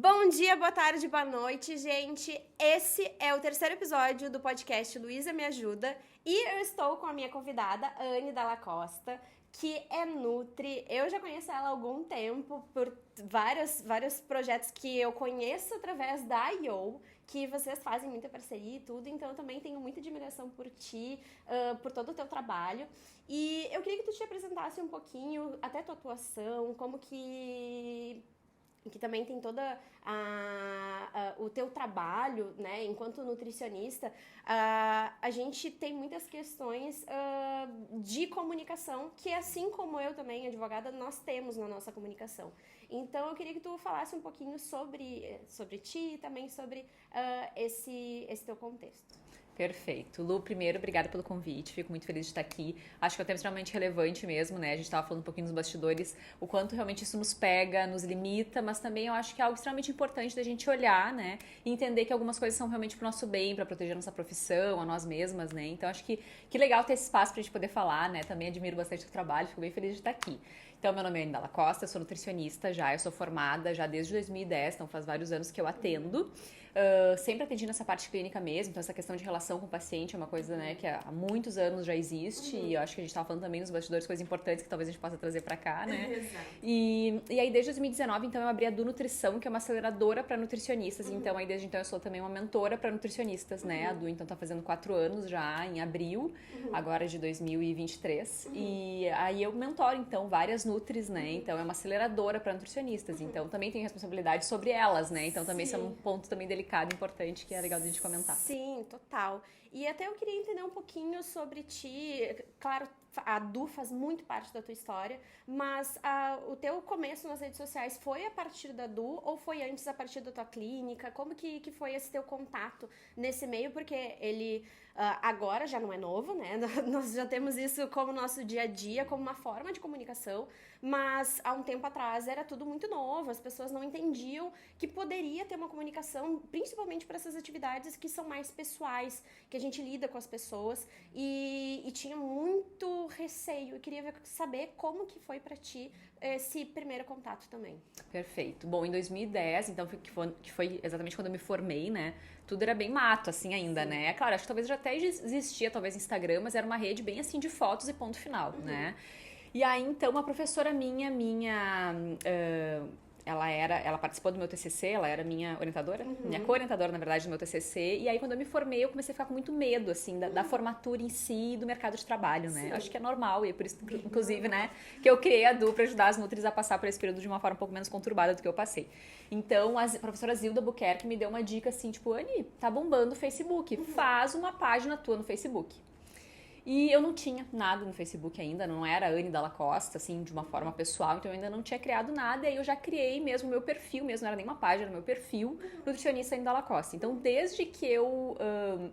Bom dia, boa tarde, boa noite, gente. Esse é o terceiro episódio do podcast Luísa Me Ajuda e eu estou com a minha convidada, Anne Dalla Costa, que é Nutri. Eu já conheço ela há algum tempo por vários projetos que eu conheço através da I.O., que vocês fazem muita parceria e tudo, então eu também tenho muita admiração por ti, por todo o teu trabalho. E eu queria que tu te apresentasse um pouquinho, até tua atuação, como que também tem toda o teu trabalho, né, enquanto nutricionista. A gente tem muitas questões de comunicação que, assim como eu também, advogada, nós temos na nossa comunicação. Então, eu queria que tu falasse um pouquinho sobre ti e também sobre esse teu contexto. Perfeito. Lu, primeiro, obrigada pelo convite, fico muito feliz de estar aqui. Acho que é um tema extremamente relevante mesmo, né? A gente estava falando um pouquinho nos bastidores, o quanto realmente isso nos pega, nos limita, mas também eu acho que é algo extremamente importante da gente olhar, né? E entender que algumas coisas são realmente pro nosso bem, para proteger a nossa profissão, a nós mesmas, né? Então acho que legal ter esse espaço pra gente poder falar, né? Também admiro bastante o trabalho, fico bem feliz de estar aqui. Então, meu nome é Anne Dalla Costa, eu sou nutricionista já, eu sou formada já desde 2010, então faz vários anos que eu atendo. Sempre atendi nessa parte clínica mesmo, então essa questão de relação com o paciente é uma coisa, né, que há muitos anos já existe, e eu acho que a gente estava falando também nos bastidores coisas importantes que talvez a gente possa trazer para cá, né? Exato. E aí desde 2019, então, eu abri a Du Nutrição, que é uma aceleradora para nutricionistas, então aí desde então eu sou também uma mentora para nutricionistas, né? A Du então tá fazendo 4 anos já em abril, agora de 2023, e aí eu mentoro então várias nutris, né? Então é uma aceleradora para nutricionistas, então também tenho responsabilidade sobre elas, né? Então também isso é um ponto também delicado, importante, que é legal de a gente comentar. Sim, total. E até eu queria entender um pouquinho sobre ti. Claro, a Du faz muito parte da tua história, mas o teu começo nas redes sociais foi a partir da Du ou foi antes a partir da tua clínica? Como que foi esse teu contato nesse meio? Porque ele agora já não é novo, né? Nós já temos isso como nosso dia a dia, como uma forma de comunicação, mas há um tempo atrás era tudo muito novo, as pessoas não entendiam que poderia ter uma comunicação, principalmente para essas atividades que são mais pessoais, que a gente lida com as pessoas, e tinha muito receio. Eu queria saber como que foi para ti esse primeiro contato também. Perfeito. Bom, em 2010, então, que foi exatamente quando eu me formei, né? Tudo era bem mato, assim, ainda, Sim. né? Claro, acho que talvez já até existia, talvez, Instagram, mas era uma rede bem, assim, de fotos e ponto final, né? E aí, então, uma professora minha ela participou do meu TCC, ela era minha orientadora, minha co-orientadora, na verdade, do meu TCC, e aí quando eu me formei, eu comecei a ficar com muito medo, assim, da formatura em si e do mercado de trabalho, né? Acho que é normal, e é por isso, inclusive, né, que eu criei a Du para ajudar as nutris a passar por esse período de uma forma um pouco menos conturbada do que eu passei. Então, a professora Zilda Buquerque me deu uma dica, assim, tipo, Anne, tá bombando o Facebook, faz uma página tua no Facebook. E eu não tinha nada no Facebook ainda, não era Anne Dalla Costa, assim, de uma forma pessoal, então eu ainda não tinha criado nada, e aí eu já criei mesmo o meu perfil, mesmo não era nem uma página, era o meu perfil, nutricionista Anne Dalla Costa. Então, desde que eu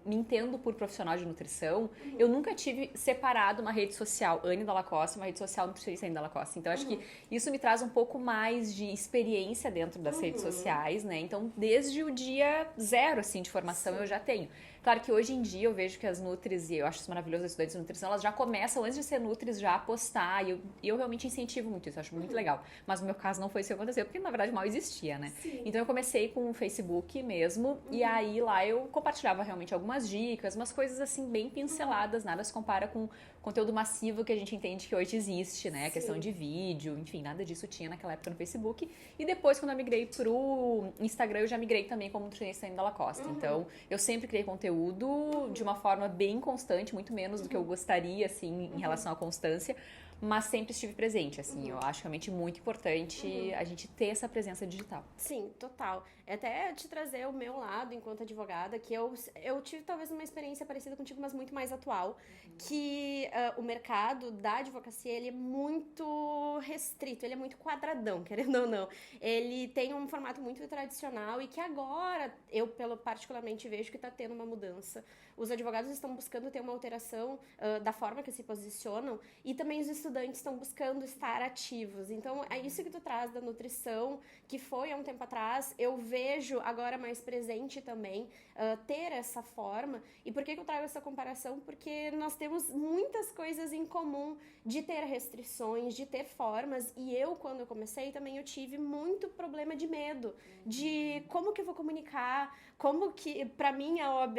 me entendo por profissional de nutrição, eu nunca tive separado uma rede social Anne Dalla Costa e uma rede social nutricionista Anne Dalla Costa. Então, acho que isso me traz um pouco mais de experiência dentro das redes sociais, né? Então, desde o dia zero, assim, de formação, eu já tenho. Claro que hoje em dia eu vejo que as nutris, e eu acho isso maravilhoso, as estudantes de nutrição, elas já começam, antes de ser nutris, já a postar, e eu realmente incentivo muito isso, eu acho muito legal. Mas no meu caso não foi isso que aconteceu, porque na verdade mal existia, né? Sim. Então eu comecei com o Facebook mesmo, e aí lá eu compartilhava realmente algumas dicas, umas coisas assim bem pinceladas, nada se compara com o conteúdo massivo que a gente entende que hoje existe, né? A questão de vídeo, enfim, nada disso tinha naquela época no Facebook. E depois, quando eu migrei pro Instagram, eu já migrei também como nutricionista Anne Dalla Costa. Então, eu sempre criei conteúdo de uma forma bem constante, muito menos do que eu gostaria, assim, em relação à constância, mas sempre estive presente, assim, eu acho realmente muito importante a gente ter essa presença digital. Sim, total. Até te trazer o meu lado enquanto advogada, que eu tive talvez uma experiência parecida contigo, mas muito mais atual, que o mercado da advocacia, ele é muito restrito, ele é muito quadradão, querendo ou não. Ele tem um formato muito tradicional e que agora, eu particularmente vejo que está tendo uma mudança. Os advogados estão buscando ter uma alteração da forma que se posicionam, e também os estudantes estudantes estão buscando estar ativos. Então, é isso que tu traz da nutrição, que foi há um tempo atrás, eu vejo agora mais presente também, ter essa forma. E por que eu trago essa comparação? Porque nós temos muitas coisas em comum de ter restrições, de ter formas, e eu, quando eu comecei, também eu tive muito problema de medo, de como que eu vou comunicar, como que, pra mim, a OAB,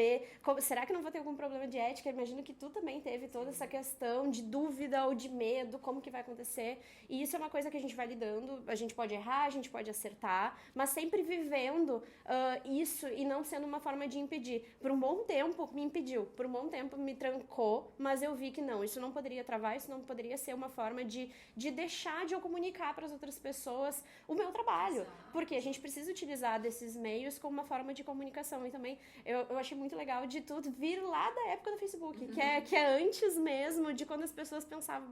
será que não vou ter algum problema de ética? Eu imagino que tu também teve toda essa questão de dúvida ou de medo, como que vai acontecer, e isso é uma coisa que a gente vai lidando, a gente pode errar, a gente pode acertar, mas sempre vivendo isso e não sendo uma forma de impedir. Por um bom tempo me impediu, por um bom tempo me trancou, mas eu vi que não, isso não poderia travar, isso não poderia ser uma forma de deixar de eu comunicar para as outras pessoas o meu trabalho, porque a gente precisa utilizar desses meios como uma forma de comunicação. E também eu achei muito legal de tudo vir lá da época do Facebook, que é antes mesmo de quando as pessoas pensavam,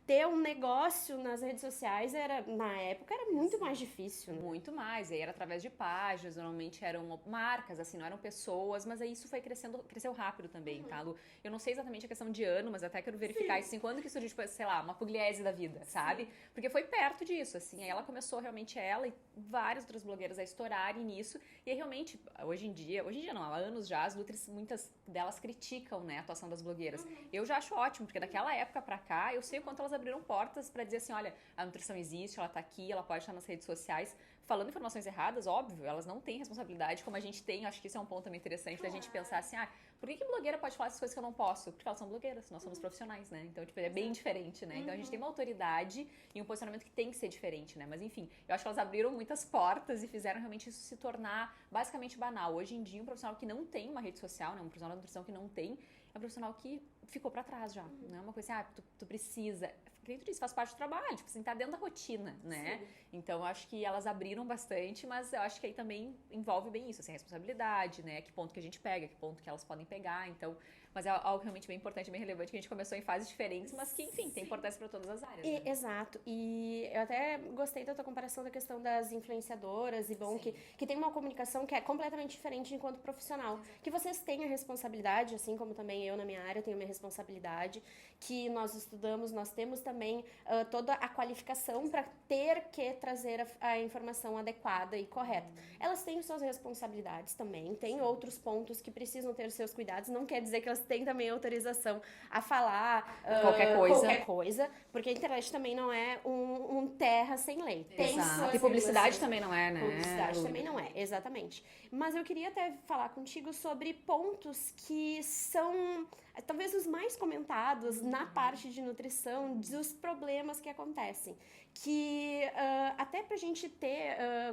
ter um negócio nas redes sociais na época era muito mais difícil. Né? Muito mais, e aí era através de páginas, normalmente eram marcas, assim, não eram pessoas, mas aí isso foi cresceu rápido também, tá, Lu? Eu não sei exatamente a questão de ano, mas até quero verificar isso, assim, quando que surgiu, tipo, sei lá, uma Pugliese da vida, sabe? Porque foi perto disso, assim, aí ela começou realmente ela e várias outras blogueiras a estourarem nisso, e aí realmente, hoje em dia não, há anos já, as nutris, muitas delas criticam, né, a atuação das blogueiras. Eu já acho ótimo, porque daquela época pra cá, eu sei o quanto elas abriram portas pra dizer assim, olha, a nutrição existe, ela tá aqui, ela pode estar nas redes sociais, falando informações erradas, óbvio, elas não têm responsabilidade como a gente tem, acho que isso é um ponto também interessante da gente pensar assim, por que blogueira pode falar essas coisas que eu não posso? Porque elas são blogueiras, nós somos profissionais, né? Então, tipo, é bem diferente, né? Então a gente tem uma autoridade e um posicionamento que tem que ser diferente, né? Mas enfim, eu acho que elas abriram muitas portas e fizeram realmente isso se tornar basicamente banal. Hoje em dia, um profissional que não tem uma rede social, né? Um profissional da nutrição que não tem, é um profissional que ficou pra trás já. Não é uma coisa assim, tu precisa. Acredito nisso, faz parte do trabalho, tipo assim, tá dentro da rotina, né? Sim. Então, eu acho que elas abriram bastante, mas eu acho que aí também envolve bem isso, assim, a responsabilidade, né? Que ponto que a gente pega, que ponto que elas podem pegar, então... Mas é algo realmente bem importante, bem relevante, que a gente começou em fases diferentes, mas que, enfim, tem importância para todas as áreas. Né? Exato. E eu até gostei da tua comparação da questão das influenciadoras e bom, que tem uma comunicação que é completamente diferente enquanto profissional. Que vocês têm a responsabilidade, assim como também eu na minha área tenho a minha responsabilidade, que nós estudamos, nós temos também toda a qualificação para ter que trazer a informação adequada e correta. Elas têm suas responsabilidades também, tem outros pontos que precisam ter seus cuidados, não quer dizer que elas têm também autorização a falar qualquer coisa, porque a internet também não é um terra sem lei. Tem Exato. E publicidade também não é, né? Publicidade também não é, exatamente. Mas eu queria até falar contigo sobre pontos que são talvez os mais comentados na parte de nutrição, dos problemas que acontecem. Que até pra gente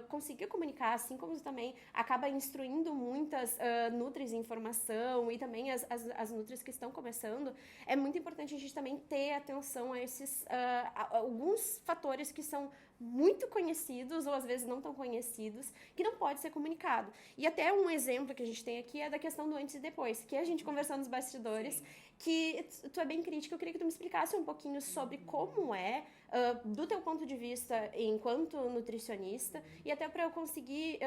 conseguir comunicar, assim como também acaba instruindo muitas nutris em formação e também as nutris que estão começando, é muito importante a gente também ter atenção a esses alguns fatores que são muito conhecidos ou às vezes não tão conhecidos, que não pode ser comunicado. E até um exemplo que a gente tem aqui é da questão do antes e depois, que a gente conversou nos bastidores, sim, que tu é bem crítica, eu queria que tu me explicasse um pouquinho sobre como é, do teu ponto de vista enquanto nutricionista, e até para eu conseguir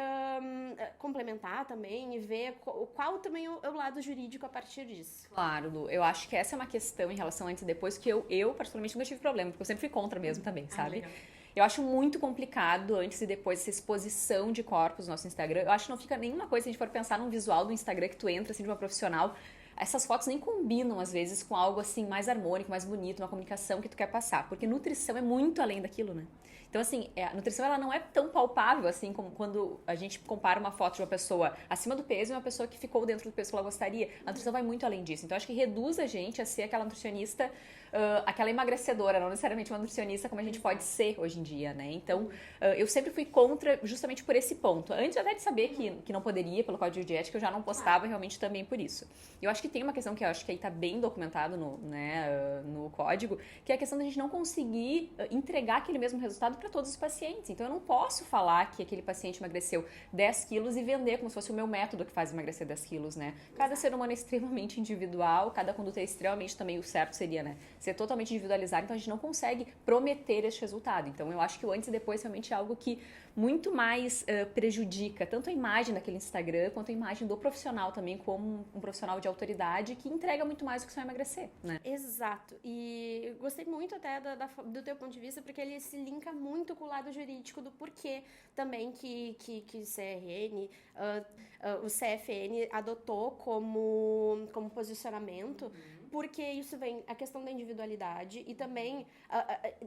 complementar também e ver qual também o lado jurídico a partir disso. Claro, Lu, eu acho que essa é uma questão em relação antes e depois que eu particularmente nunca tive problema, porque eu sempre fui contra mesmo também, sabe? Legal. Eu acho muito complicado antes e depois essa exposição de corpos no nosso Instagram. Eu acho que não fica nenhuma coisa se a gente for pensar num visual do Instagram que tu entra assim de uma profissional. Essas fotos nem combinam, às vezes, com algo assim mais harmônico, mais bonito, uma comunicação que tu quer passar. Porque nutrição é muito além daquilo, né? Então, assim, a nutrição ela não é tão palpável, assim, como quando a gente compara uma foto de uma pessoa acima do peso e uma pessoa que ficou dentro do peso que ela gostaria. A nutrição vai muito além disso. Então, acho que reduz a gente a ser aquela nutricionista, aquela emagrecedora, não necessariamente uma nutricionista como a gente pode ser hoje em dia, né? Então, eu sempre fui contra justamente por esse ponto. Antes até de saber que não poderia, pelo código de ética, eu já não postava realmente também por isso. Eu acho que tem uma questão que eu acho que aí tá bem documentado no código, que é a questão da gente não conseguir entregar aquele mesmo resultado para todos os pacientes. Então, eu não posso falar que aquele paciente emagreceu 10 quilos e vender como se fosse o meu método que faz emagrecer 10 quilos, né? Cada ser humano é extremamente individual, cada conduta é extremamente também, o certo seria, né? Ser totalmente individualizado, então a gente não consegue prometer este resultado. Então, eu acho que o antes e depois realmente é algo que muito mais prejudica tanto a imagem daquele Instagram quanto a imagem do profissional também, como um profissional de autoridade que entrega muito mais do que só emagrecer, né? Exato. E eu gostei muito até do teu ponto de vista, porque ele se linka muito com o lado jurídico do porquê também que CRN, o CFN adotou como posicionamento. Porque isso vem a questão da individualidade e também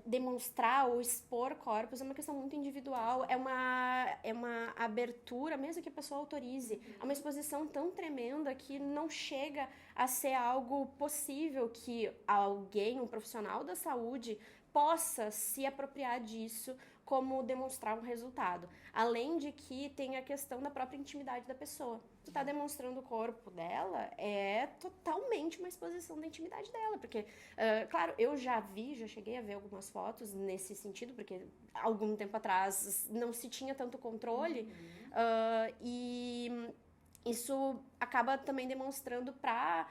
demonstrar ou expor corpos é uma questão muito individual, é uma abertura, mesmo que a pessoa autorize, é uma exposição tão tremenda que não chega a ser algo possível que alguém, um profissional da saúde, possa se apropriar disso como demonstrar um resultado. Além de que tem a questão da própria intimidade da pessoa. Tu tá demonstrando o corpo dela, é totalmente uma exposição da intimidade dela. Porque, claro, eu já cheguei a ver algumas fotos nesse sentido, porque algum tempo atrás não se tinha tanto controle. E isso acaba também demonstrando para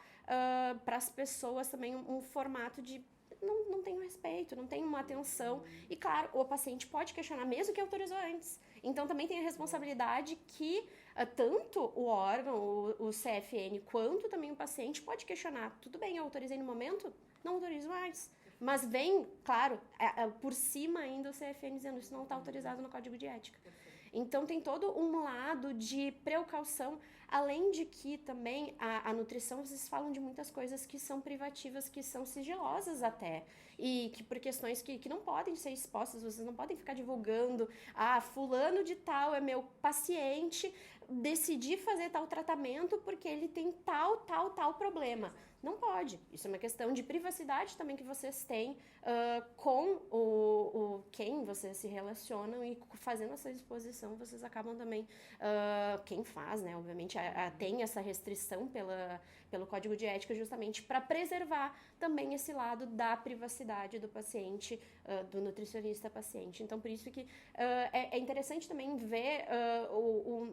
as pessoas também um formato de não tem um respeito, não tem uma atenção. E claro, o paciente pode questionar, mesmo que autorizou antes. Então também tem a responsabilidade que tanto o órgão, o CFN, quanto também o paciente pode questionar. Tudo bem, eu autorizei no momento, não autorizo mais. Mas vem, claro, por cima ainda o CFN dizendo isso não está autorizado no Código de Ética. Então tem todo um lado de precaução, além de que também a nutrição, vocês falam de muitas coisas que são privativas, que são sigilosas até, e que por questões que não podem ser expostas, vocês não podem ficar divulgando, fulano de tal é meu paciente, decidi fazer tal tratamento porque ele tem tal problema. Não pode. Isso é uma questão de privacidade também que vocês têm com quem vocês se relacionam, e fazendo essa exposição vocês acabam também, quem faz, né, obviamente tem essa restrição pelo Código de Ética justamente para preservar também esse lado da privacidade do paciente, do nutricionista paciente. Então por isso que é interessante também ver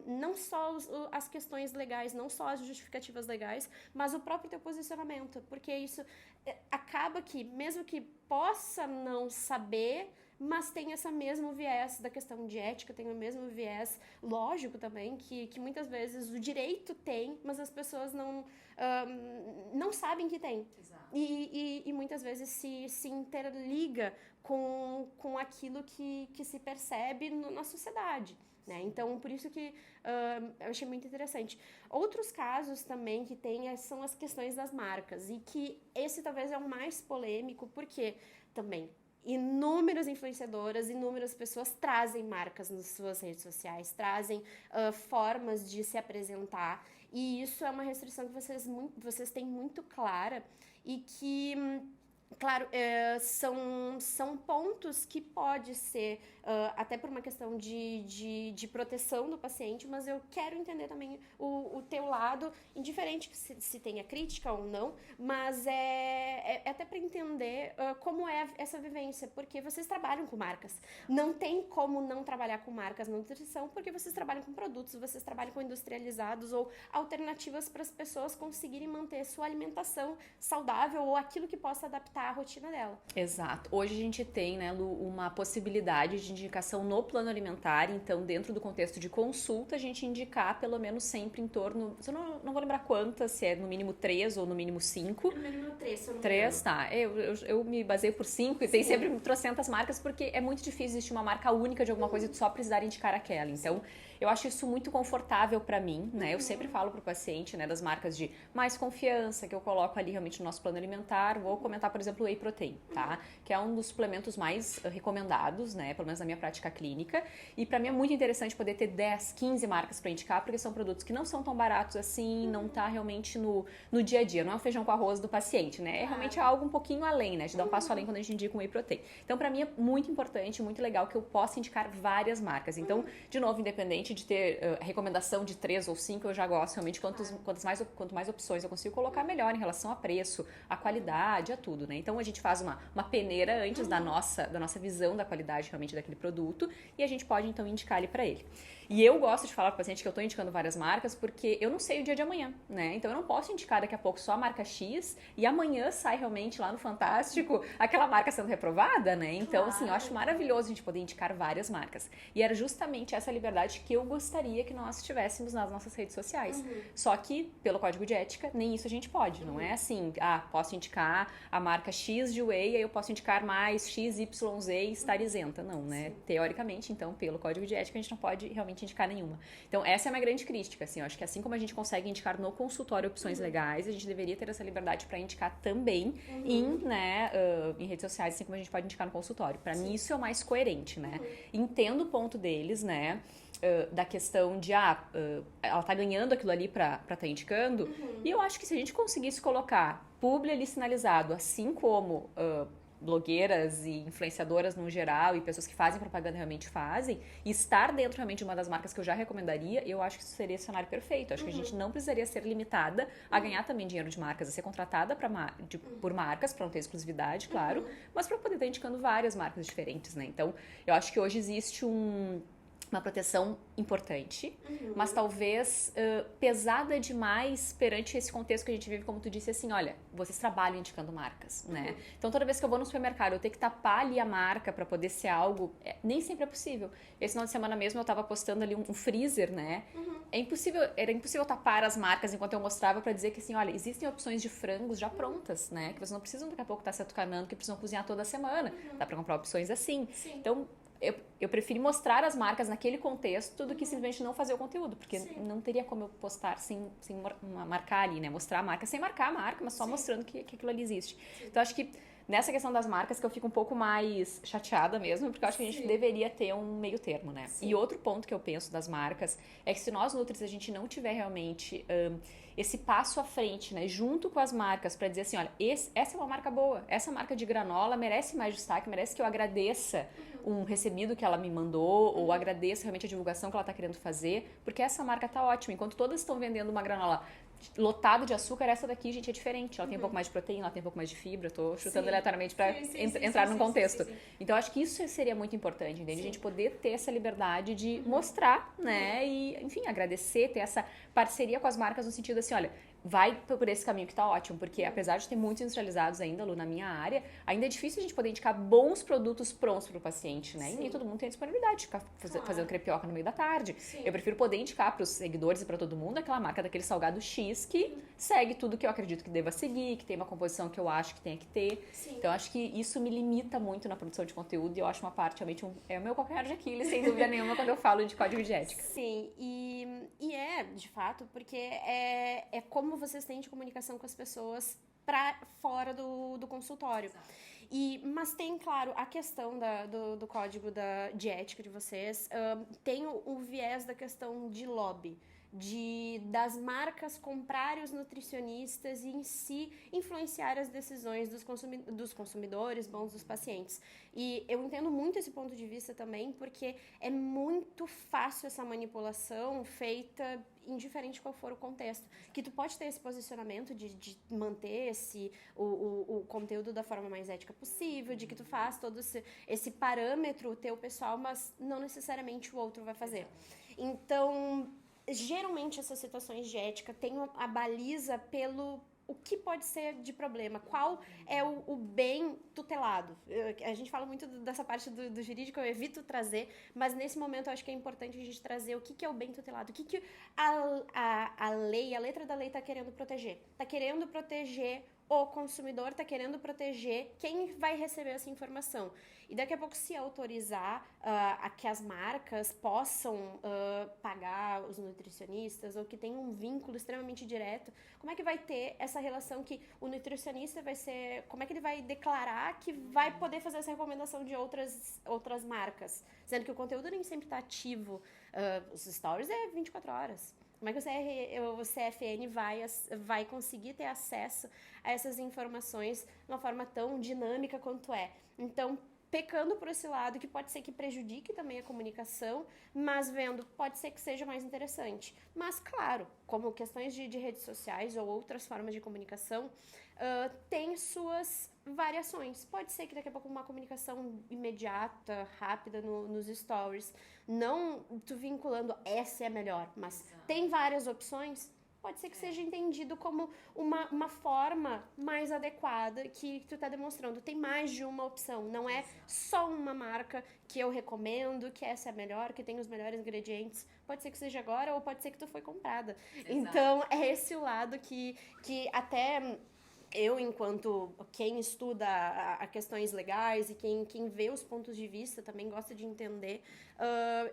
não só as questões legais, não só as justificativas legais, mas o próprio teu posicionamento, porque isso acaba que, mesmo que possa não saber, mas tem esse mesmo viés da questão de ética, tem o mesmo viés lógico também, que muitas vezes o direito tem, mas as pessoas não sabem que tem. Exato. E muitas vezes se interliga com aquilo que se percebe na sociedade. Né? Então, por isso que eu achei muito interessante. Outros casos também que tem são as questões das marcas, e que esse talvez é o mais polêmico, porque também inúmeras influenciadoras, inúmeras pessoas trazem marcas nas suas redes sociais, trazem formas de se apresentar, e isso é uma restrição que vocês têm muito clara, e que claro, são pontos que pode ser, até por uma questão de proteção do paciente, mas eu quero entender também o teu lado, indiferente se tenha crítica ou não, mas é até para entender como é essa vivência, porque vocês trabalham com marcas. Não tem como não trabalhar com marcas na nutrição, porque vocês trabalham com produtos, vocês trabalham com industrializados ou alternativas para as pessoas conseguirem manter sua alimentação saudável ou aquilo que possa adaptar a rotina dela. Exato. Hoje a gente tem, né, Lu, uma possibilidade de indicação no plano alimentar, então dentro do contexto de consulta a gente indicar pelo menos sempre em torno, eu não vou lembrar quantas, se é no mínimo 3 ou no mínimo 5. No mínimo 3, se eu não me 3, tá. Eu me baseio por 5 e tem sempre trocentas marcas, porque é muito difícil existir uma marca única de alguma coisa e tu só precisar indicar aquela. Então, eu acho isso muito confortável pra mim, né? Eu sempre falo pro paciente, né, das marcas de mais confiança, que eu coloco ali realmente no nosso plano alimentar. Vou comentar, por exemplo, o Whey Protein, tá? Que é um dos suplementos mais recomendados, né? Pelo menos na minha prática clínica. E pra mim é muito interessante poder ter 10, 15 marcas pra indicar, porque são produtos que não são tão baratos assim, não tá realmente no dia a dia. Não é um feijão com arroz do paciente, né? É realmente algo um pouquinho além, né? De dar um passo além quando a gente indica um Whey Protein. Então, pra mim é muito importante, muito legal que eu possa indicar várias marcas. Então, de novo, independente independente de ter recomendação de 3 ou 5, eu já gosto realmente. Quanto mais opções eu consigo colocar, melhor em relação a preço, a qualidade, a tudo, né? Então a gente faz uma peneira antes da nossa visão da qualidade realmente daquele produto e a gente pode então indicar ele para ele. E eu gosto de falar para o paciente que eu estou indicando várias marcas porque eu não sei o dia de amanhã, né? Então eu não posso indicar daqui a pouco só a marca X e amanhã sai realmente lá no Fantástico aquela marca sendo reprovada, né? Então, assim, eu acho maravilhoso a gente poder indicar várias marcas. E era justamente essa liberdade que eu gostaria que nós tivéssemos nas nossas redes sociais. Só que, pelo código de ética, nem isso a gente pode. Não é assim, posso indicar a marca X de whey, aí eu posso indicar mais XYZ e estar isenta. Não, né? Sim. Teoricamente, então, pelo código de ética, a gente não pode realmente indicar nenhuma. Então, essa é uma grande crítica, assim, eu acho que assim como a gente consegue indicar no consultório opções legais, a gente deveria ter essa liberdade para indicar também em redes sociais, assim como a gente pode indicar no consultório. Para mim, isso é o mais coerente, né? Entendo o ponto deles, né? Da questão de, ela tá ganhando aquilo ali pra tá indicando, e eu acho que se a gente conseguisse colocar publi ali sinalizado, assim como blogueiras e influenciadoras no geral e pessoas que fazem propaganda realmente fazem, e estar dentro realmente de uma das marcas que eu já recomendaria, eu acho que isso seria o cenário perfeito. Acho que a gente não precisaria ser limitada a ganhar também dinheiro de marcas, a ser contratada por marcas, para não ter exclusividade, claro, mas para poder estar indicando várias marcas diferentes, né? Então, eu acho que hoje existe uma proteção importante, mas talvez pesada demais perante esse contexto que a gente vive, como tu disse, assim, olha, vocês trabalham indicando marcas, né? Então, toda vez que eu vou no supermercado, eu tenho que tapar ali a marca para poder ser algo, nem sempre é possível. Esse final de semana mesmo eu tava postando ali um freezer, né? Era impossível tapar as marcas enquanto eu mostrava para dizer que, assim, olha, existem opções de frangos já prontas, né? Que vocês não precisam daqui a pouco estar se atucanando, que precisam cozinhar toda semana. Dá para comprar opções assim. Sim. Então, eu prefiro mostrar as marcas naquele contexto do que simplesmente não fazer o conteúdo, porque não teria como eu postar sem marcar ali, né? Mostrar a marca sem marcar a marca, mas só mostrando que aquilo ali existe. Então, acho que nessa questão das marcas que eu fico um pouco mais chateada mesmo, porque eu acho que a gente deveria ter um meio termo, né? E outro ponto que eu penso das marcas é que se nós, Nutris, a gente não tiver realmente esse passo à frente, né, junto com as marcas, para dizer assim, olha, essa é uma marca boa, essa marca de granola merece mais destaque, merece que eu agradeça um recebido que ela me mandou, ou agradeça realmente a divulgação que ela está querendo fazer, porque essa marca tá ótima. Enquanto todas estão vendendo uma granola lotada de açúcar, essa daqui, gente, é diferente. Ela tem um pouco mais de proteína, ela tem um pouco mais de fibra. Tô chutando aleatoriamente para entrar num contexto. Então, acho que isso seria muito importante, entende? A gente poder ter essa liberdade de mostrar, né? E, enfim, agradecer, ter essa parceria com as marcas no sentido assim, olha, vai por esse caminho que tá ótimo, porque apesar de ter muitos industrializados ainda, Lu, na minha área, ainda é difícil a gente poder indicar bons produtos prontos para o paciente, né? E nem todo mundo tem a disponibilidade de ficar fazendo crepioca no meio da tarde. Eu prefiro poder indicar para os seguidores e para todo mundo aquela marca daquele salgado X que segue tudo que eu acredito que deva seguir, que tem uma composição que eu acho que tenha que ter. Então, acho que isso me limita muito na produção de conteúdo e eu acho uma parte, realmente, é o meu calcanhar de Aquiles, sem dúvida nenhuma, quando eu falo de código de ética. Sim, e de fato, porque é como vocês têm de comunicação com as pessoas para fora do consultório. Mas tem, claro, a questão do código de ética de vocês, tem o viés da questão de lobby, das marcas comprarem os nutricionistas e em si influenciar as decisões dos consumidores, dos pacientes. E eu entendo muito esse ponto de vista também, porque é muito fácil essa manipulação feita indiferente qual for o contexto, que tu pode ter esse posicionamento de manter o conteúdo da forma mais ética possível, de que tu faz todo esse parâmetro teu pessoal, mas não necessariamente o outro vai fazer. Então, geralmente essas situações de ética têm a baliza pelo o que pode ser de problema, qual é o bem tutelado. A gente fala muito dessa parte do jurídico, eu evito trazer, mas nesse momento eu acho que é importante a gente trazer o que é o bem tutelado, o que a lei, a letra da lei está querendo proteger. Está querendo proteger o consumidor, está querendo proteger quem vai receber essa informação. E daqui a pouco, se autorizar a que as marcas possam pagar os nutricionistas ou que tenham um vínculo extremamente direto, como é que vai ter essa relação que o nutricionista vai ser... Como é que ele vai declarar que vai poder fazer essa recomendação de outras marcas? Sendo que o conteúdo nem sempre está ativo. Os stories é 24 horas. Como é que o CFN vai conseguir ter acesso a essas informações de uma forma tão dinâmica quanto é? Então, pecando por esse lado que pode ser que prejudique também a comunicação, mas vendo, pode ser que seja mais interessante. Mas, claro, como questões de redes sociais ou outras formas de comunicação, tem suas variações. Pode ser que daqui a pouco uma comunicação imediata, rápida nos stories, não tu vinculando essa é a melhor, mas tem várias opções, pode ser que seja entendido como uma forma mais adequada que tu tá demonstrando. Tem mais de uma opção, não é só uma marca que eu recomendo, que essa é a melhor, que tem os melhores ingredientes. Pode ser que seja agora ou pode ser que tu foi comprada. Exato. Então, é esse o lado que até eu, enquanto quem estuda a questões legais e quem vê os pontos de vista também gosta de entender,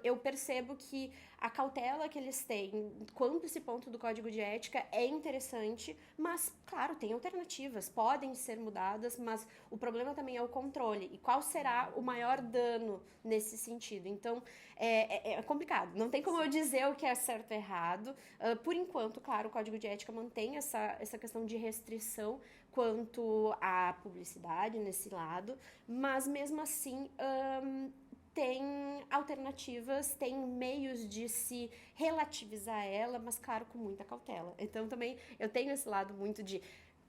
eu percebo que a cautela que eles têm quanto a esse ponto do código de ética é interessante, mas, claro, tem alternativas, podem ser mudadas, mas o problema também é o controle. E qual será o maior dano nesse sentido? Então, é complicado. Não tem como eu dizer o que é certo ou errado. Por enquanto, claro, o código de ética mantém essa questão de restrição quanto à publicidade nesse lado, mas mesmo assim tem alternativas, tem meios de se relativizar ela, mas claro, com muita cautela. Então também eu tenho esse lado muito de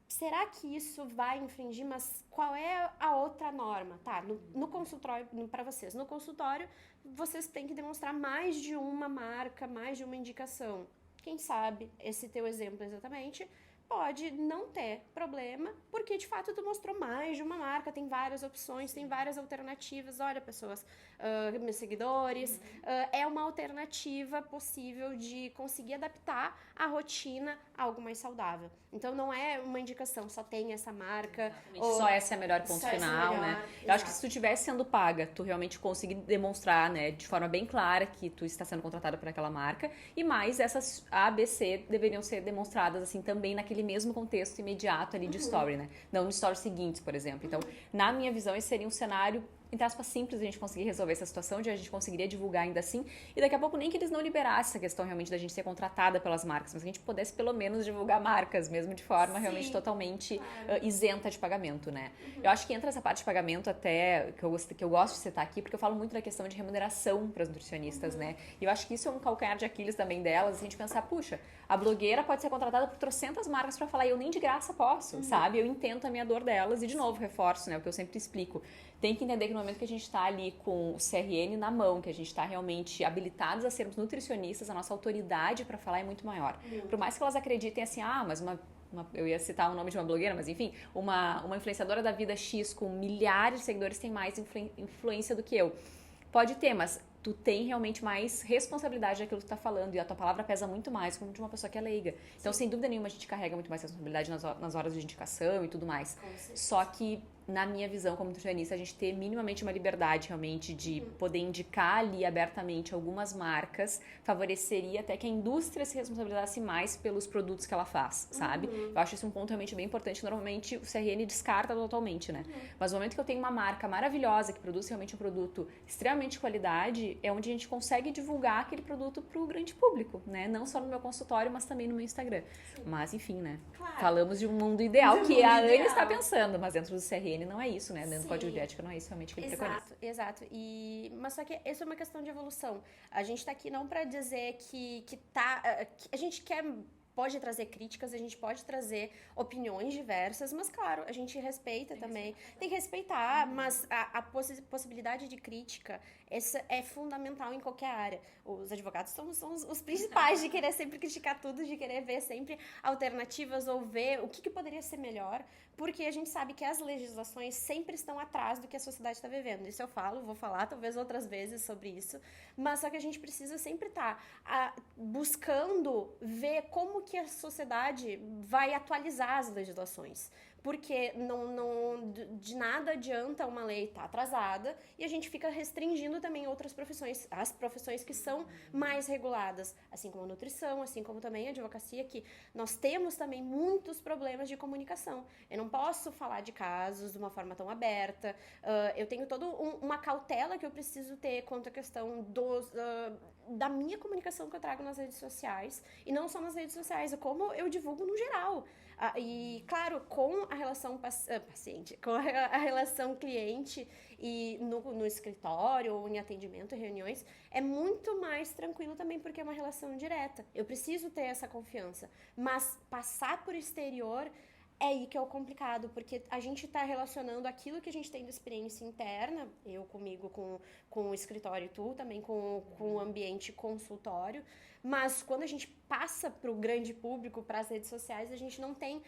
será que isso vai infringir, mas qual é a outra norma? Tá, no consultório, para vocês, no consultório, vocês têm que demonstrar mais de uma marca, mais de uma indicação. Quem sabe, esse teu exemplo exatamente, pode não ter problema, porque de fato tu mostrou mais de uma marca, tem várias opções, tem várias alternativas. Olha, pessoas, meus seguidores, é uma alternativa possível de conseguir adaptar a rotina a algo mais saudável. Então não é uma indicação, só tem essa marca. Ou só essa é a melhor ponto final, né? Exato. Eu acho que se tu estivesse sendo paga, tu realmente conseguir demonstrar, né, de forma bem clara que tu está sendo contratada por aquela marca, e mais essas A, B, C deveriam ser demonstradas assim também naquele mesmo contexto imediato ali de story, né? Não nos stories seguintes, por exemplo. Então, na minha visão, esse seria um cenário, entre aspas, simples a gente conseguir resolver essa situação, de a gente conseguiria divulgar ainda assim, e daqui a pouco nem que eles não liberassem essa questão realmente da gente ser contratada pelas marcas, mas que a gente pudesse pelo menos divulgar marcas, mesmo de forma realmente totalmente isenta de pagamento, né? Eu acho que entra essa parte de pagamento até, que eu gosto de citar aqui, porque eu falo muito da questão de remuneração para as nutricionistas, né? E eu acho que isso é um calcanhar de Aquiles também delas, a gente pensar, puxa, a blogueira pode ser contratada por trocentas marcas para falar, e eu nem de graça posso, sabe? Eu entendo a minha dor delas, e de novo, reforço, né, o que eu sempre explico. Tem que entender que no momento que a gente está ali com o CRN na mão, que a gente está realmente habilitados a sermos nutricionistas, a nossa autoridade para falar é muito maior. Por mais que elas acreditem assim, mas eu ia citar o nome de uma blogueira, mas enfim, uma influenciadora da vida X com milhares de seguidores tem mais influência do que eu. Pode ter, mas tu tem realmente mais responsabilidade daquilo que tu tá falando, e a tua palavra pesa muito mais como de uma pessoa que é leiga. Então, sem dúvida nenhuma, a gente carrega muito mais responsabilidade nas horas de indicação e tudo mais. Só que, na minha visão como nutricionista, a gente ter minimamente uma liberdade realmente de poder indicar ali abertamente algumas marcas favoreceria até que a indústria se responsabilizasse mais pelos produtos que ela faz, sabe? Eu acho isso um ponto realmente bem importante. Normalmente o CRN descarta totalmente, né? Mas no momento que eu tenho uma marca maravilhosa que produz realmente um produto extremamente de qualidade, é onde a gente consegue divulgar aquele produto pro grande público, né? Não só no meu consultório, mas também no meu Instagram. Mas enfim, né? Claro. Falamos de um mundo ideal que a Anne está pensando, mas dentro do CRN não é isso, né? Dentro do código de ética não é isso realmente que ele preconiza. Exato. Mas só que isso é uma questão de evolução. A gente tá aqui não para dizer que a gente pode trazer críticas, a gente pode trazer opiniões diversas, mas claro, a gente respeita também. Tem que respeitar, mas a possibilidade de crítica, essa é fundamental em qualquer área. Os advogados são os principais de querer sempre criticar tudo, de querer ver sempre alternativas ou ver o que poderia ser melhor, porque a gente sabe que as legislações sempre estão atrás do que a sociedade está vivendo. Isso eu vou falar talvez outras vezes sobre isso, mas só que a gente precisa sempre estar buscando ver como que a sociedade vai atualizar as legislações. Porque de nada adianta uma lei estar atrasada e a gente fica restringindo também outras profissões, as profissões que são mais reguladas, assim como a nutrição, assim como também a advocacia, que nós temos também muitos problemas de comunicação. Eu não posso falar de casos de uma forma tão aberta, eu tenho toda uma cautela que eu preciso ter quanto à questão da minha comunicação que eu trago nas redes sociais, e não só nas redes sociais, é como eu divulgo no geral. E, claro, com a relação paciente, com a relação cliente e no escritório ou em atendimento, reuniões, é muito mais tranquilo também porque é uma relação direta. Eu preciso ter essa confiança, mas passar por exterior é aí que é o complicado, porque a gente está relacionando aquilo que a gente tem de experiência interna, eu comigo, com o escritório e tu, também com o ambiente consultório, mas quando a gente passa para o grande público, para as redes sociais, a gente não tem,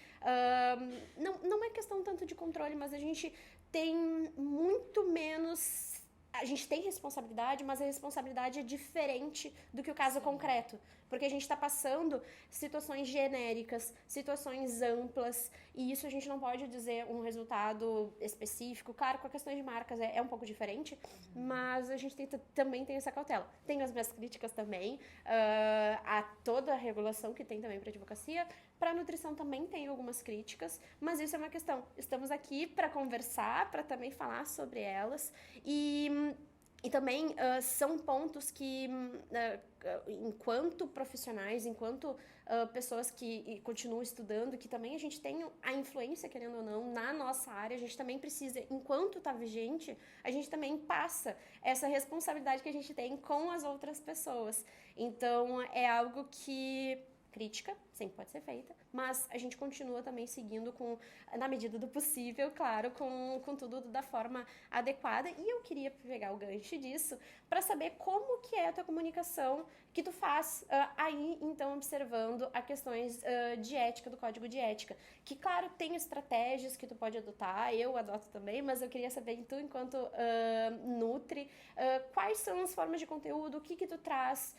não é questão tanto de controle, mas a gente tem muito menos... A gente tem responsabilidade, mas a responsabilidade é diferente do que o caso concreto. Porque a gente está passando situações genéricas, situações amplas, e isso a gente não pode dizer um resultado específico. Claro, com a questão de marcas é um pouco diferente, mas a gente também tem essa cautela. Tenho as minhas críticas também, a toda a regulação que tem também para advocacia. Para a nutrição também tem algumas críticas, mas isso é uma questão. Estamos aqui para conversar, para também falar sobre elas, e também são pontos que, enquanto profissionais, enquanto pessoas que continuam estudando, que também a gente tem a influência, querendo ou não, na nossa área, a gente também precisa, enquanto está vigente, a gente também passa essa responsabilidade que a gente tem com as outras pessoas. Então, é algo que... Crítica, sempre pode ser feita, mas a gente continua também seguindo na medida do possível, claro, com tudo da forma adequada. E eu queria pegar o gancho disso para saber como que é a tua comunicação que tu faz aí, então, observando as questões de ética, do código de ética. Que, claro, tem estratégias que tu pode adotar, eu adoto também, mas eu queria saber, tu, enquanto Nutri, quais são as formas de conteúdo, o que tu traz...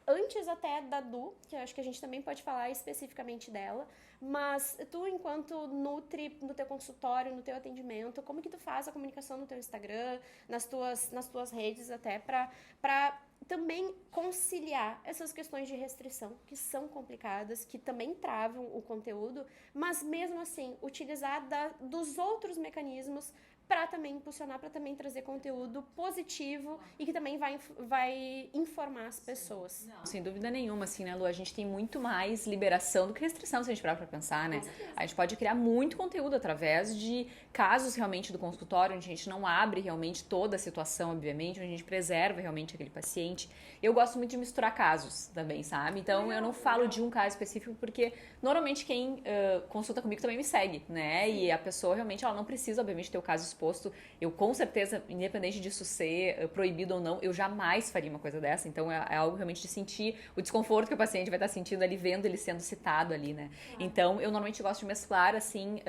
Antes até da Du, que eu acho que a gente também pode falar especificamente dela, mas tu, enquanto Nutri, no teu consultório, no teu atendimento, como que tu faz a comunicação no teu Instagram, nas tuas redes até, para também conciliar essas questões de restrição, que são complicadas, que também travam o conteúdo, mas mesmo assim, utilizar dos outros mecanismos para também impulsionar, para também trazer conteúdo positivo e que também vai informar as pessoas. Não, sem dúvida nenhuma, assim, né, Lu? A gente tem muito mais liberação do que restrição, se a gente parar pra pensar, né? A gente pode criar muito conteúdo através de casos realmente do consultório, onde a gente não abre realmente toda a situação, obviamente, onde a gente preserva realmente aquele paciente. Eu gosto muito de misturar casos também, sabe? Então, eu não falo de um caso específico, porque normalmente quem consulta comigo também me segue, né? E a pessoa realmente, ela não precisa, obviamente, ter o caso exposto. Eu, com certeza, independente disso ser proibido ou não, eu jamais faria uma coisa dessa. Então, é algo realmente de sentir o desconforto que o paciente vai estar sentindo ali, vendo ele sendo citado ali, né? Então, eu normalmente gosto de mesclar, assim,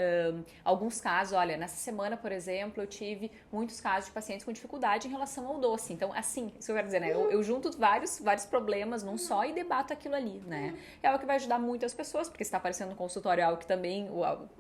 alguns casos. Olha, nessa semana, por exemplo, eu tive muitos casos de pacientes com dificuldade em relação ao doce. Então, assim, isso eu quero dizer, né? Eu junto vários problemas num só e debato aquilo ali, né? É algo que vai ajudar muito as pessoas, porque se está aparecendo no consultório é algo que também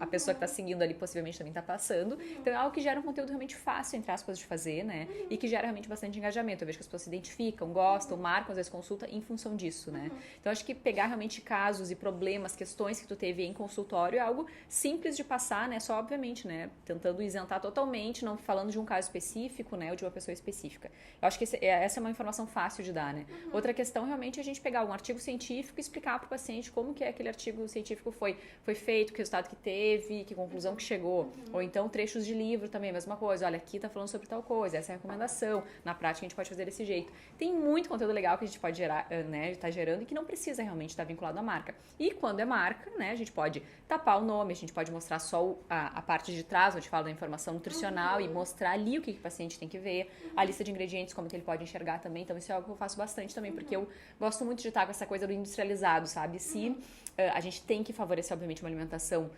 a pessoa que está seguindo ali possivelmente também está passando. Então, é algo que gera um conteúdo realmente fácil, entre aspas, de fazer, né? E que gera realmente bastante engajamento. Eu vejo que as pessoas se identificam, gostam, marcam, às vezes consulta em função disso, né? Então, acho que pegar realmente casos e problemas, questões que tu teve em consultório é algo simples de passar, né? Só, obviamente, né? Tentando isentar totalmente, não falando de um caso específico, né? Ou de uma pessoa específica. Eu acho que essa é uma informação fácil de dar, né? Outra questão, realmente, é a gente pegar um artigo científico e explicar para o paciente como que aquele artigo científico foi feito, que resultado que teve, que conclusão que chegou. Ou então, trechos de livro também, a mesma coisa. Olha, aqui tá falando sobre tal coisa, essa é a recomendação. Na prática, a gente pode fazer desse jeito. Tem muito conteúdo legal que a gente pode gerar, né? Tá gerando e que não precisa realmente estar vinculado à marca. E quando é marca, né? A gente pode tapar o nome, a gente pode mostrar só a parte de trás, onde fala da informação nutricional e mostrar ali o que o paciente tem que ver, a lista de ingredientes, como que ele pode enxergar também. Então, isso é algo que eu faço bastante também, porque eu gosto muito de estar com essa coisa do industrializado, sabe? Se a gente tem que favorecer, obviamente, uma alimentação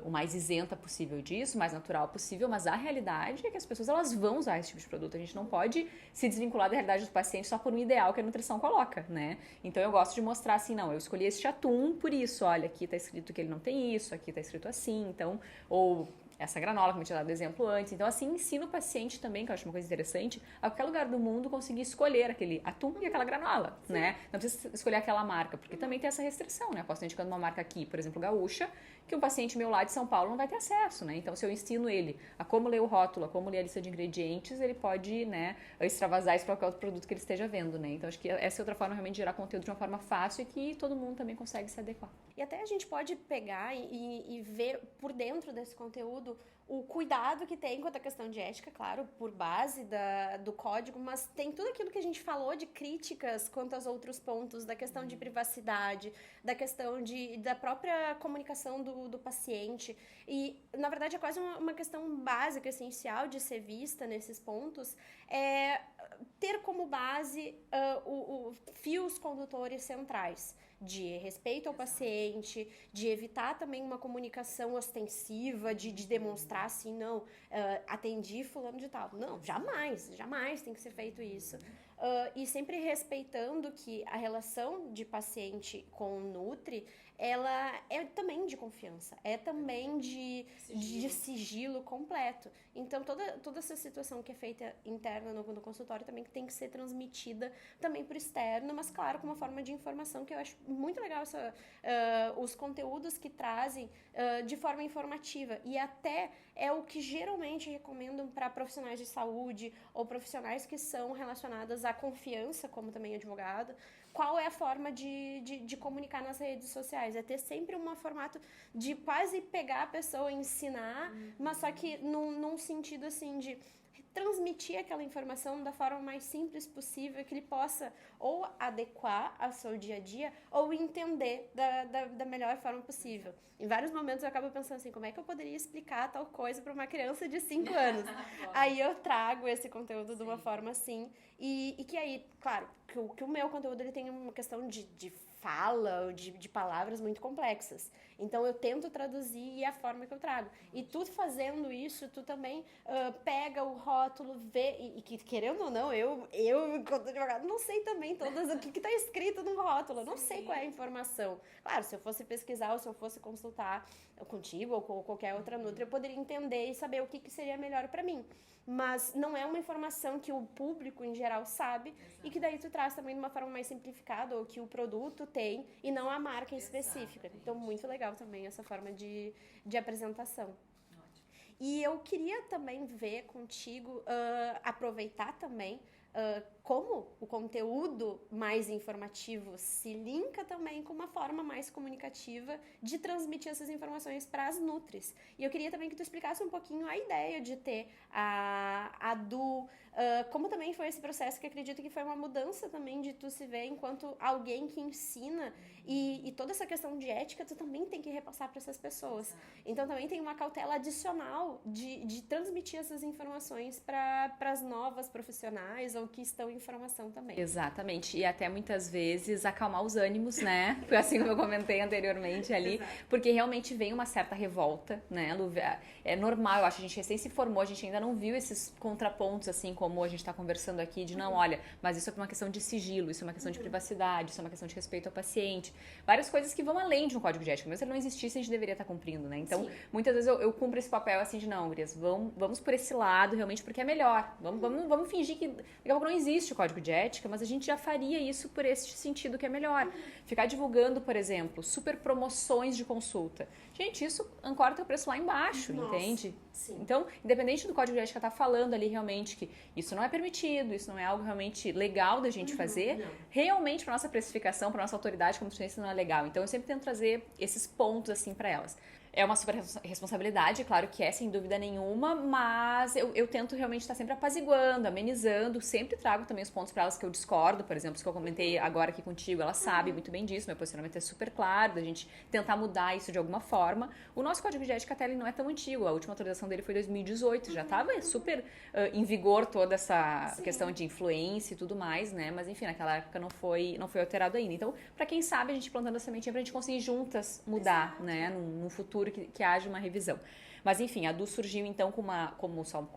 o mais isenta possível disso, o mais natural possível, mas a realidade é que as pessoas elas vão usar esse tipo de produto. A gente não pode se desvincular da realidade do paciente só por um ideal que a nutrição coloca, né? Então eu gosto de mostrar assim, não, eu escolhi este atum por isso, olha, aqui tá escrito que ele não tem isso, aqui tá escrito assim, então, ou essa granola, como eu tinha dado exemplo antes. Então, assim, ensina o paciente também, que eu acho uma coisa interessante, a qualquer lugar do mundo conseguir escolher aquele atum e aquela granola, né? Não precisa escolher aquela marca, porque também tem essa restrição, né? Posso estar indicando uma marca aqui, por exemplo, gaúcha, que um paciente meu lá de São Paulo não vai ter acesso, né? Então, se eu ensino ele a como ler o rótulo, a como ler a lista de ingredientes, ele pode, né, extravasar isso para qualquer outro produto que ele esteja vendo, né? Então, acho que essa é outra forma realmente de gerar conteúdo de uma forma fácil e que todo mundo também consegue se adequar. E até a gente pode pegar e ver por dentro desse conteúdo o cuidado que tem quanto à questão de ética, claro, por base do código, mas tem tudo aquilo que a gente falou de críticas quanto aos outros pontos, da questão de privacidade, da questão da própria comunicação do paciente. E, na verdade, é quase uma questão básica, essencial de ser vista nesses pontos, é ter como base fios condutores centrais de respeito ao paciente, de evitar também uma comunicação ostensiva, de demonstrar assim, não, atendi fulano de tal. Não, jamais tem que ser feito isso. E sempre respeitando que a relação de paciente com o Nutri, ela é também de confiança, é também de sigilo completo. Então, toda essa situação que é feita interna no consultório também tem que ser transmitida também para o externo, mas, claro, com uma forma de informação que eu acho muito legal os conteúdos que trazem de forma informativa. E até é o que geralmente recomendam para profissionais de saúde ou profissionais que são relacionados à confiança, como também advogado. Qual é a forma de comunicar nas redes sociais? É ter sempre um formato de quase pegar a pessoa e ensinar, mas só que num sentido assim de transmitir aquela informação da forma mais simples possível, que ele possa ou adequar ao seu dia a dia ou entender da melhor forma possível. Em vários momentos eu acabo pensando assim, como é que eu poderia explicar tal coisa para uma criança de 5 anos? Aí eu trago esse conteúdo de uma forma assim, e que aí, claro, que o meu conteúdo ele tem uma questão de fala, de palavras muito complexas. Então eu tento traduzir e é a forma que eu trago. E tu fazendo isso, tu também pega o rótulo, vê, e que querendo ou não, eu enquanto advogado, não sei também o que está escrito no rótulo, eu não sei qual é a informação. Claro, se eu fosse pesquisar ou se eu fosse consultar contigo ou com qualquer outra Nutri, eu poderia entender e saber o que seria melhor para mim. Mas não é uma informação que o público em geral sabe. Exato. E que daí tu traz também de uma forma mais simplificada, ou que o produto tem e não a marca específica. Exatamente. Então, muito legal também essa forma de apresentação. Ótimo. E eu queria também ver contigo, aproveitar também como o conteúdo mais informativo se linka também com uma forma mais comunicativa de transmitir essas informações para as Nutris. E eu queria também que tu explicasse um pouquinho a ideia de ter como também foi esse processo, que acredito que foi uma mudança também de tu se ver enquanto alguém que ensina e toda essa questão de ética tu também tem que repassar para essas pessoas. Então também tem uma cautela adicional de transmitir essas informações para as novas profissionais ou que estão em formação também. Exatamente, e até muitas vezes acalmar os ânimos, né? Foi assim como eu comentei anteriormente ali, porque realmente vem uma certa revolta, né, Lu? É normal, eu acho, a gente recém se formou, a gente ainda não viu esses contrapontos, assim, como a gente está conversando aqui, de não, olha, mas isso é uma questão de sigilo, isso é uma questão de privacidade, isso é uma questão de respeito ao paciente, várias coisas que vão além de um código de ética, mesmo se ele não existisse, a gente deveria estar cumprindo, né? Então, muitas vezes eu cumpro esse papel assim de, não, gurias, vamos por esse lado realmente, porque é melhor, vamos fingir que daqui a pouco não existe o código de ética, mas a gente já faria isso por esse sentido que é melhor. Ficar divulgando, por exemplo, super promoções de consulta. Gente, isso ancora o teu preço lá embaixo, entende? Sim. Então, independente do código de ética estar falando ali realmente que isso não é permitido, isso não é algo realmente legal da gente fazer, realmente para nossa precificação, para nossa autoridade como isso não é legal. Então, eu sempre tento trazer esses pontos assim para elas. É uma super responsabilidade, claro que é, sem dúvida nenhuma, mas eu tento realmente estar sempre apaziguando, amenizando, sempre trago também os pontos para elas que eu discordo, por exemplo, os que eu comentei agora aqui contigo, ela sabe muito bem disso, meu posicionamento é super claro, da gente tentar mudar isso de alguma forma. O nosso código de ética até ele não é tão antigo, a última atualização dele foi em 2018, já estava super em vigor toda essa questão de influência e tudo mais, né, mas enfim, naquela época não foi alterado ainda. Então, para quem sabe, a gente plantando a sementinha pra gente conseguir juntas mudar, né, num futuro que haja uma revisão. Mas enfim, a Du surgiu então como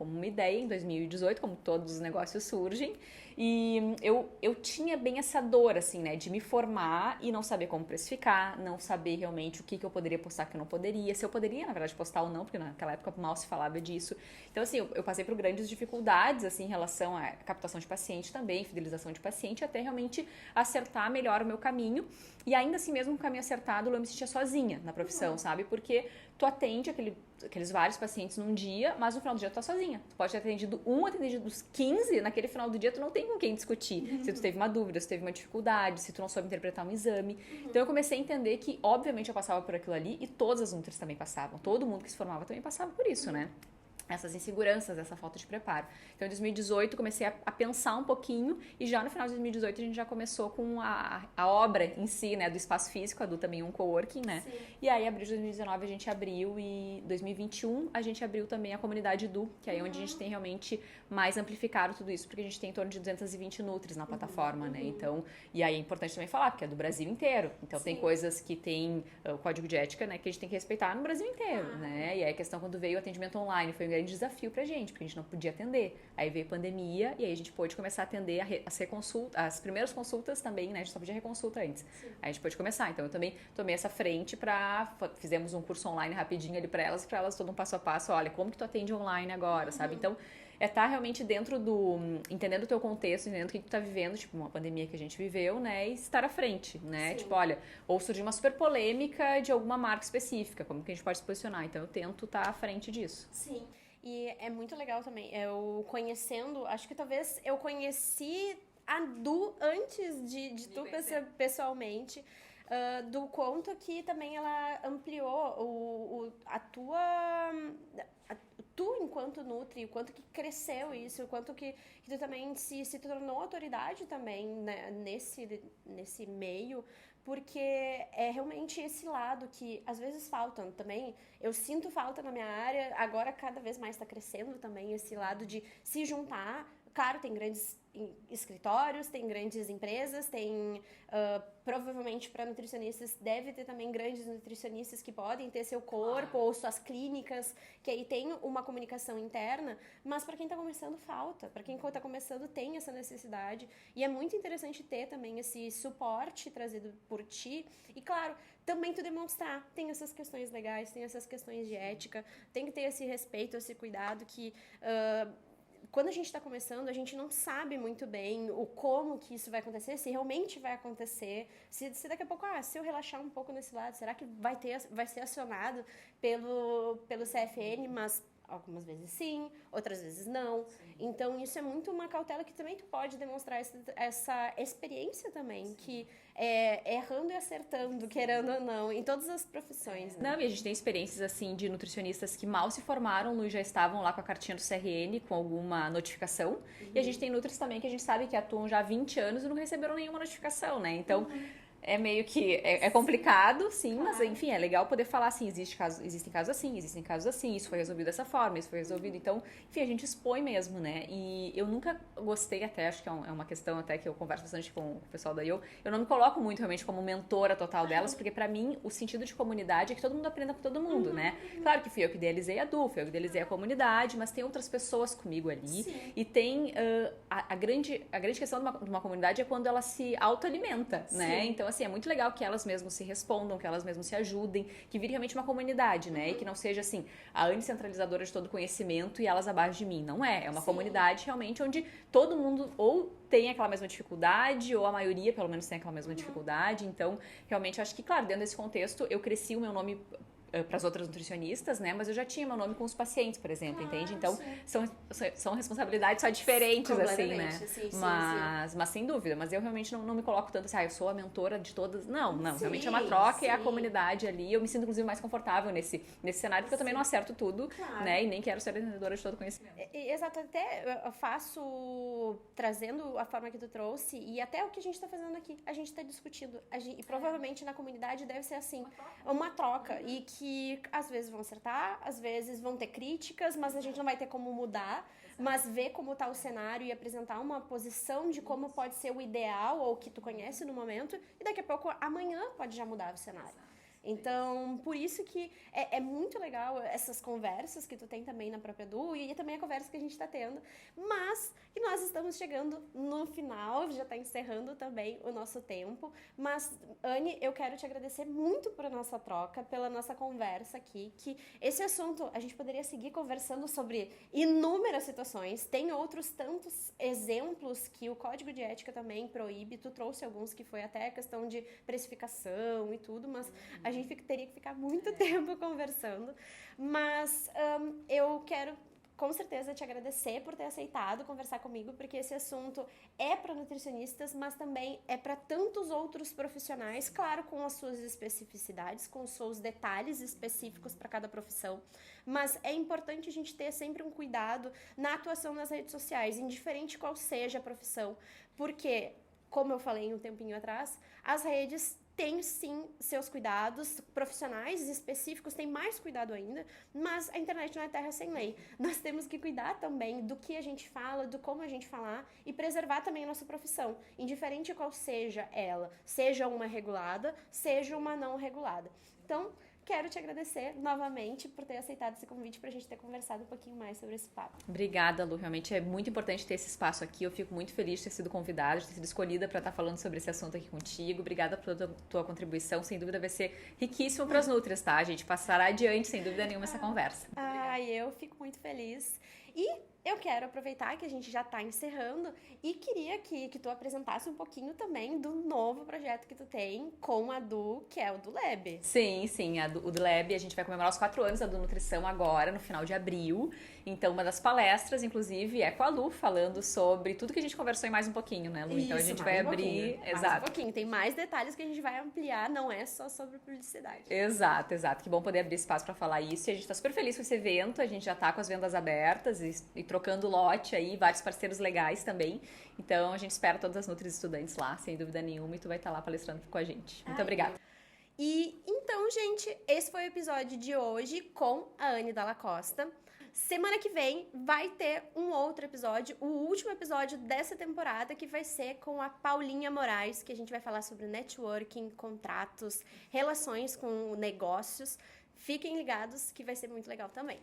uma ideia em 2018, como todos os negócios surgem. E eu tinha bem essa dor, assim, né, de me formar e não saber como precificar, não saber realmente o que eu poderia postar, que eu não poderia, se eu poderia, na verdade, postar ou não, porque naquela época mal se falava disso. Então, assim, eu passei por grandes dificuldades, assim, em relação à captação de paciente também, fidelização de paciente, até realmente acertar melhor o meu caminho. E ainda assim, mesmo com o caminho acertado, eu me sentia sozinha na profissão, sabe? Porque tu atende aqueles vários pacientes num dia, mas no final do dia tu tá sozinha. Tu pode ter atendido dos 15, naquele final do dia tu não tem com quem discutir. Se tu teve uma dúvida, se teve uma dificuldade, se tu não soube interpretar um exame. Então eu comecei a entender que, obviamente, eu passava por aquilo ali e todas as nutris também passavam. Todo mundo que se formava também passava por isso, né? Essas inseguranças, essa falta de preparo. Então, em 2018, comecei a pensar um pouquinho e já no final de 2018 a gente já começou com a obra em si, né, do espaço físico, a Du também um coworking, né? Sim. E aí, abril de 2019 a gente abriu e 2021 a gente abriu também a comunidade Du, que é onde a gente tem realmente mais amplificado tudo isso, porque a gente tem em torno de 220 nutris na plataforma, né? Então, e aí é importante também falar, porque é do Brasil inteiro. Então, tem coisas que tem o código de ética, né, que a gente tem que respeitar no Brasil inteiro, né? E aí a questão quando veio o atendimento online foi um grande desafio pra gente, porque a gente não podia atender. Aí veio pandemia e aí a gente pôde começar a atender as primeiras consultas também, né? A gente só podia reconsulta antes. Sim. Aí a gente pôde começar. Então eu também tomei essa frente fizemos um curso online rapidinho ali pra elas todo um passo a passo. Olha, como que tu atende online agora, sabe? Então estar realmente dentro entendendo o teu contexto, entendendo o que tu tá vivendo, tipo uma pandemia que a gente viveu, né, e estar à frente, né, Sim. Tipo, olha, ou surgiu uma super polêmica de alguma marca específica, como que a gente pode se posicionar, então eu tento estar à frente disso. Sim. E é muito legal também, eu conhecendo, acho que talvez eu conheci a Du antes de tu pessoalmente, do quanto que também ela ampliou tu enquanto Nutri, o quanto que cresceu isso, o quanto que tu também se tornou autoridade também, né, nesse meio, porque é realmente esse lado que às vezes falta também. Eu sinto falta na minha área, agora cada vez mais está crescendo também esse lado de se juntar. Claro, tem grandes escritórios, tem grandes empresas, tem provavelmente para nutricionistas deve ter também grandes nutricionistas que podem ter seu corpo ou suas clínicas, que aí tem uma comunicação interna, mas para quem está começando falta, para quem está começando tem essa necessidade e é muito interessante ter também esse suporte trazido por ti e claro, também tu demonstrar, tem essas questões legais, tem essas questões de ética, tem que ter esse respeito, esse cuidado que quando a gente está começando, a gente não sabe muito bem o como que isso vai acontecer, se realmente vai acontecer, se daqui a pouco, se eu relaxar um pouco nesse lado, será que vai ser acionado pelo CFN, mas algumas vezes sim, outras vezes não. Sim. Então, isso é muito uma cautela que também tu pode demonstrar essa experiência também, sim. Que errando e acertando, querendo ou não, em todas as profissões. Né? Não, e a gente tem experiências, assim, de nutricionistas que mal se formaram e já estavam lá com a cartinha do CRN, com alguma notificação. Uhum. E a gente tem nutris também que a gente sabe que atuam já há 20 anos e não receberam nenhuma notificação, né? Então... É meio que... É complicado, sim, claro. Mas enfim, é legal poder falar assim, existem casos assim, existem casos assim, isso foi resolvido dessa forma, isso foi resolvido, então, enfim, a gente expõe mesmo, né? E eu nunca gostei até, acho que é uma questão até que eu converso bastante com o pessoal da eu não me coloco muito realmente como mentora total delas, porque pra mim o sentido de comunidade é que todo mundo aprenda com todo mundo, né? Claro que fui eu que idealizei a Du, fui eu que idealizei a comunidade, mas tem outras pessoas comigo ali, sim. E tem a grande questão de uma comunidade é quando ela se autoalimenta, né? Então, assim, é muito legal que elas mesmas se respondam, que elas mesmas se ajudem, que vire realmente uma comunidade, né? E que não seja, assim, a Anne centralizadora de todo conhecimento e elas abaixo de mim. Não é. É uma comunidade realmente onde todo mundo ou tem aquela mesma dificuldade, ou a maioria, pelo menos, tem aquela mesma dificuldade. Então, realmente, eu acho que, claro, dentro desse contexto, eu cresci o meu nome para as outras nutricionistas, né? Mas eu já tinha meu nome com os pacientes, por exemplo, entende? Então, são responsabilidades só diferentes, assim, né? Sim, mas sem dúvida. Mas eu realmente não me coloco tanto assim, eu sou a mentora de todas. Não. Realmente é uma troca, é a comunidade ali. Eu me sinto, inclusive, mais confortável nesse cenário, porque eu também não acerto tudo, claro. Né? E nem quero ser vendedora de todo conhecimento. Exato. Até eu faço, trazendo a forma que tu trouxe, e até o que a gente está fazendo aqui, a gente está discutindo. E provavelmente na comunidade deve ser assim, uma troca. E que às vezes vão acertar, às vezes vão ter críticas, mas a gente não vai ter como mudar, mas ver como está o cenário e apresentar uma posição de como pode ser o ideal ou o que tu conhece no momento, e daqui a pouco, amanhã, pode já mudar o cenário. Então, por isso que é muito legal essas conversas que tu tem também na própria Du e também a conversa que a gente tá tendo, mas que nós estamos chegando no final, já tá encerrando também o nosso tempo, mas, Anne, eu quero te agradecer muito por nossa troca, pela nossa conversa aqui, que esse assunto a gente poderia seguir conversando sobre inúmeras situações, tem outros tantos exemplos que o Código de Ética também proíbe, tu trouxe alguns que foi até a questão de precificação e tudo, mas a gente teria que ficar muito tempo conversando, mas eu quero com certeza te agradecer por ter aceitado conversar comigo, porque esse assunto é para nutricionistas, mas também é para tantos outros profissionais, claro, com as suas especificidades, com os seus detalhes específicos para cada profissão, mas é importante a gente ter sempre um cuidado na atuação nas redes sociais, indiferente qual seja a profissão, porque, como eu falei um tempinho atrás, as redes tem sim seus cuidados, profissionais específicos têm mais cuidado ainda, mas a internet não é terra sem lei. Nós temos que cuidar também do que a gente fala, do como a gente falar e preservar também a nossa profissão, indiferente qual seja ela, seja uma regulada, seja uma não regulada. Então, quero te agradecer novamente por ter aceitado esse convite para a gente ter conversado um pouquinho mais sobre esse papo. Obrigada, Lu. Realmente é muito importante ter esse espaço aqui. Eu fico muito feliz de ter sido convidada, de ter sido escolhida para estar falando sobre esse assunto aqui contigo. Obrigada pela tua contribuição. Sem dúvida vai ser riquíssimo para as nutrias, tá? A gente passará adiante, sem dúvida nenhuma, essa conversa. Eu fico muito feliz. E eu quero aproveitar que a gente já está encerrando e queria que tu apresentasse um pouquinho também do novo projeto que tu tem com a Du, que é o do Lab. Sim, o do Lab, a gente vai comemorar os 4 anos da Do Nutrição agora, no final de abril. Então, uma das palestras, inclusive, é com a Lu, falando sobre tudo que a gente conversou e mais um pouquinho, né, Lu? Isso, então, a gente vai abrir... Mais um pouquinho. Tem mais detalhes que a gente vai ampliar, não é só sobre publicidade. Exato. Que bom poder abrir espaço para falar isso. E a gente tá super feliz com esse evento. A gente já tá com as vendas abertas e trocando lote aí, vários parceiros legais também. Então, a gente espera todas as nutris estudantes lá, sem dúvida nenhuma, e tu vai estar lá palestrando com a gente. Muito obrigada. E então, gente, esse foi o episódio de hoje com a Anne Dalla Costa. Semana que vem vai ter um outro episódio, o último episódio dessa temporada, que vai ser com a Paulinha Moraes, que a gente vai falar sobre networking, contratos, relações com negócios. Fiquem ligados que vai ser muito legal também.